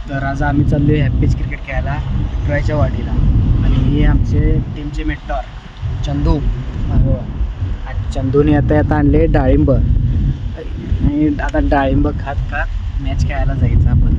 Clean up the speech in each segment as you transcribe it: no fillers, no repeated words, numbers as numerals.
तर आज आम्ही चाललो आहे हॅपीच क्रिकेट खेळायला विठ्ठलाच्या वाडीला आणि हे आमचे टीमचे मेंटॉर चंदू आणि चंदूने आता आणले डाळिंब आणि आता डाळिंब खात खात मॅच खेळायला जायचं आपण.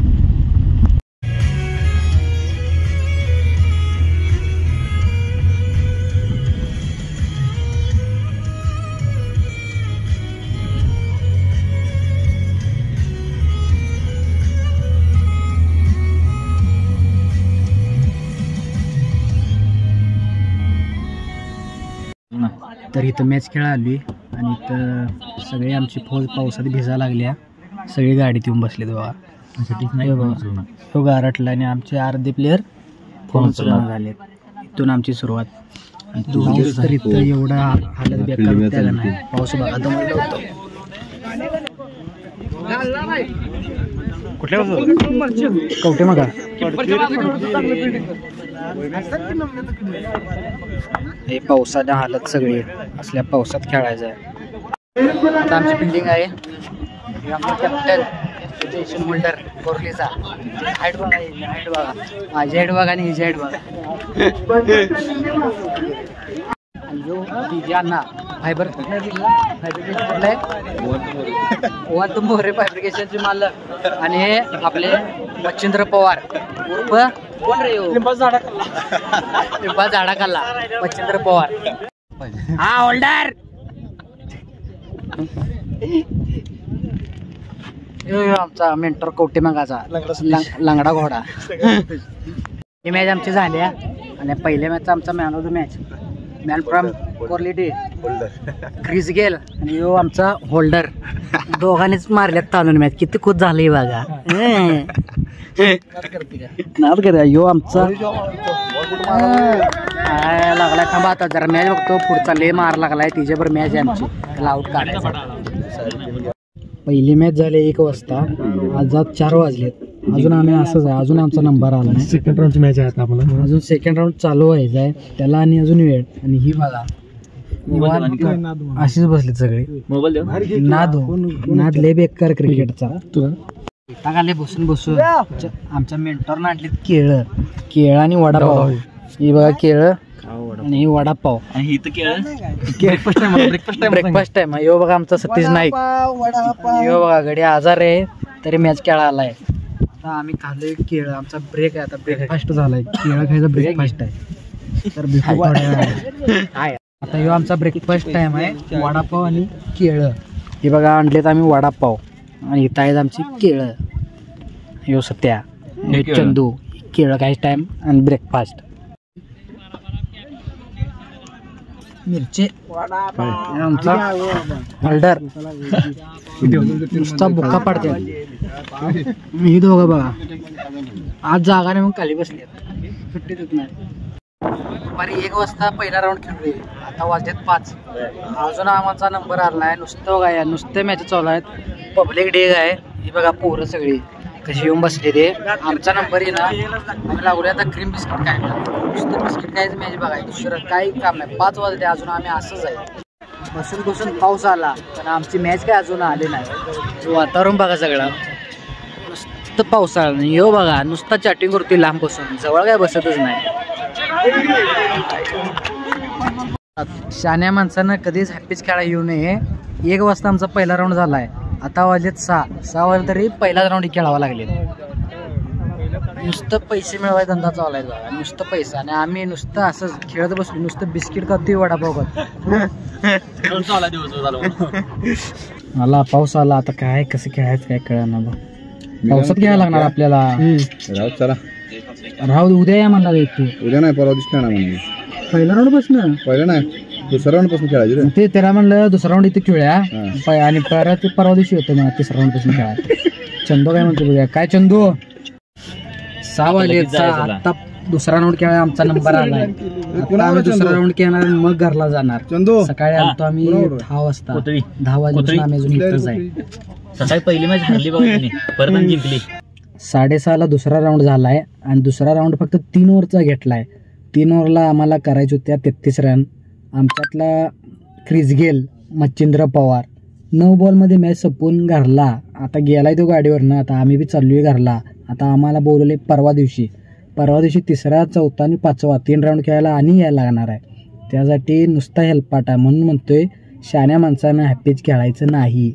तर इथं मॅच खेळा आली आणि इथं सगळे आमची फौज पावसात भिजायला लागल्या. सगळी गाडीत येऊन बसले बघा. तो गारटला आणि आमचे अर्धे प्लेयर फोन झाले. इथून आमची सुरुवात. पाऊस तर इथं एवढा हालत बेकार होत्या का नाही. पाऊस बघा दमलं होतं. कुठल्या कवटे मग हे पावसाच्या हालत सगळी असल्या पावसात खेळायचं आहे. आता आमची बिल्डिंग आहे. कॅप्टन जयशन होल्डर कोरलीचा हाईट बघा. हाईट बघा माझी हाईट बघा आणि हिची हाईट बघा. अण्णा फायबर कुठला आहे मोरे फॅब्रिकेशनचे मालक आणि हे आपले मच्छिंद्र पवार उर्फ कोण रे लिंबा झाडा खाल्ला मच्छिंद्र पवार. हा होल्डर आमचा मेंटर कवटे मंगाचा लंगडा घोडा. ही मॅच आमची झाल्या आणि पहिल्या मॅचचा आमचा man of the match man from कोर्लिटी क्रिस गेल आणि यो आमचा होल्डर. दोघांनीच मारल्यात ताणून मॅच. किती खुश झाली बघा. नाद कर यो आमचा लागलाय. थांबा आता जरा मॅच बघतो. पुढचा लय मार लागलाय. तिच्यावर मॅच आहे आमची. त्याला आउट काढायचा. पहिली मॅच झाली 1 वाजता. आज 4 वाजलेत. अजून आम्ही असंच आहे. अजून आमचा नंबर आला नाही. सेकंड राऊंडची मॅच आहे आपल्याला. अजून सेकंड राऊंड चालू व्हायचा आहे त्याला आणि अजून वेळ. आणि ही बघा अशीच बसली सगळी. नाद लय बेकार क्रिकेटचा. टाकाले बसून बसून आमच्या मेंटॉरनं आणलीत केळं आणि वडापाव. ही बघा केळं आणि वडापाव आणि इथं ब्रेकफास्ट टाइम. यो बघा आमचा सतीश नाईक. यो बघा गडी आजार आहे तरी मॅच खेळा आलाय. आता आम्ही खाल्लोय केळं. आमचा ब्रेक आहे आता. ब्रेकफास्ट झालाय. केळं खायचा ब्रेकफास्ट आहे. तर आता यो आमचा ब्रेकफास्ट टाइम आहे. वडापाव आणि केळं. हे बघा आणलेत आम्ही वडापाव आणि इथं आहेत आमची केळं. यो सत्या चंदू केळं खायचं टाइम आणि ब्रेकफास्ट. मिरची आमचा होल्डर नुसता बुक्का पाडते. ही दोघं बघा आज जागा नाही मग खाली बसले. सुट्टी देत नाही. दुपारी 1 वाजता पहिला राऊंड खेळलोय. आता वाजलेत 5. अजून आमचा नंबर आला नाही. नुसतं बघा नुसते मॅच चालू आहेत. पब्लिक डे आहे. ही बघा पोरं सगळी कशी येऊन बसले. ते आमचा नंबर आहे ना. आम्ही लागलोय आता क्रीम बिस्किट काय नुसतं बिस्किट खायचं मॅच बघाय. दुसरं काही काम नाही. 5 वाजले अजून आम्ही असंच आहे. बसून पाऊस आला पण आमची मॅच काय अजून आली नाही. वातावरण बघा सगळं नुसतं पावसाळा नाही. यो बघा नुसता चॅटिंग करतोय लांब बसून. जवळ काय बसतच नाही. शान्या माणसानं कधीच हॅपीच खेळा येऊ नये. 1 वाजता आमचा पहिला राऊंड झालाय. आता वाजलेत 6 वाजले तरी पहिलाच राऊंड खेळावा लागले. नुसतं पैसे मिळवायचा धंदा चाललाय बघा. नुसतं पैसा आणि आम्ही नुसतं असंच खेळत बसलो. नुसतं बिस्किट खातोय वडापाव खातो. मला पाऊस आला. आता काय कसं खेळायचं काय कळणार बघ. पावसात घ्यायला लागणार आपल्याला. राहू उद्या या म्हणला. उद्या नाही परवा दिवशी खेळणार म्हणजे. पहिला राऊंड बसणं पहिला नाही दुसऱ्या राऊंड पासून खेळायचे. ते त्याला म्हणलं दुसरा राऊंड इथे खेळूया आणि परत परवा दिवशी होतं मला 3रा राऊंड पासून खेळा. चंदू काय म्हणतो बघूया. काय चंदू 6 वाजले. आता दुसरा राऊंड खेळायला आमचा नंबर आलाय. आम्ही दुसरा राऊंड खेळणार मग घरला जाणार. चंदू सकाळी आलतो आम्ही 10 वाजता. 10 वाजता आम्ही अजून इथंच आहे. सकाळी पहिली मॅच हरली बघा परत जिंकली. 6:30ला दुसरा राऊंड झालाय आणि दुसरा राऊंड फक्त 3 ओव्हरचा घेतलाय. 3 ओव्हरला आम्हाला करायचे होत्या 33 run. आमच्यातला Chris Gayle Machhindra Pawar 9 बॉलमध्ये match संपवून घरला. आता गेलाय तो गाडीवरनं. आता आम्ही बी चाललोय घरला. आता आम्हाला बोलवले परवा दिवशी तिसरा, चौथा आणि पाचवा 3 राऊंड खेळायला आणि यायला लागणार आहे. त्यासाठी नुसता हेल्पाटा म्हणून म्हणतोय शहाण्या माणसानं हॅपीच खेळायचं नाही.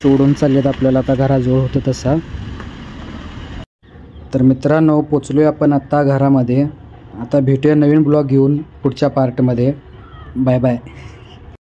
सोडून चाललेत आपल्याला आता घराजवळ होतं तसा. तर मित्रांनो पोचलोय आपण आता घरामध्ये. आता भेटूया नवीन ब्लॉग घेऊन पुढच्या पार्टमध्ये. Bye bye.